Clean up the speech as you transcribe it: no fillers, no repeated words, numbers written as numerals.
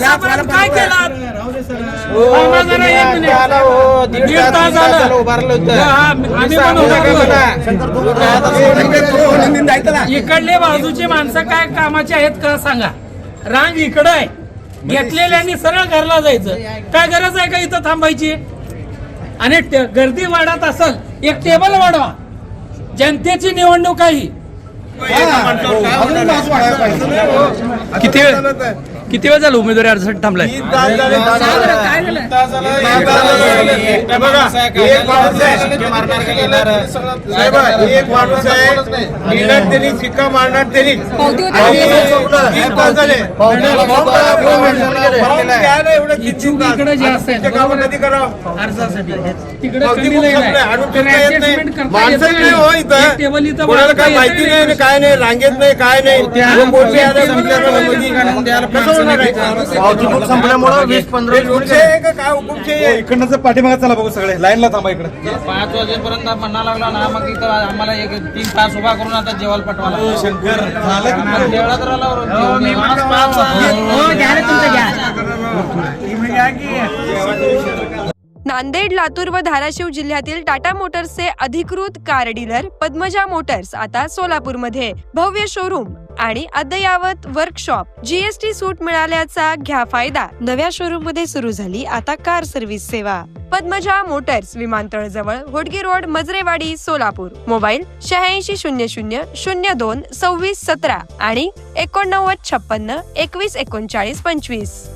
तासापर्यंत काय केलं? इकडले बाजूची माणसं काय कामाची आहेत का सांगा? रांग इकडं आहे, घेतलेल्यांनी सरळ घरला जायचं. काय गरज आहे का इथं थांबायची? आणि गर्दी वाढत असेल एक टेबल वाढवा. जनतेची निवडणूक आहे. किती वेळ झालं उमेदवारी अर्जासाठी थांबलाय? काय झालं? एक माणूस आहे, मिळणार त्यांनी शिक्का मारणार त्यांनी. इकडे जे असेल कधी करावं अर्जासाठी तिकडे कोणाला काय माहिती नाही, काय नाही, रांगेत नाही, काय नाही. इकडनं पाठीमागे चला बघू सगळे लाईनला थांबा इकडे. 5 वाजेपर्यंत म्हणा लागला ना, मग इथं आम्हाला 3 तास उभा करून आता जेवायला पाठवायला शंकर झालं नांदेड, लातूर व धाराशिव जिल्ह्यातील टाटा मोटर्सचे अधिकृत कार डीलर पद्मजा मोटर्स आता सोलापूरमध्ये. भव्य शोरूम आणि अद्ययावत वर्कशॉप, जीएसटी सूट मिळाल्याचा घ्या फायदा. नव्या शोरूम मध्ये सुरू झाली आता कार सर्व्हिस सेवा. पद्मजा मोटर्स, विमानतळ जवळ, होडगी रोड, मजरेवाडी, सोलापूर. मोबाईल 8600 02 26 17 आणि 89 56 21 39 25.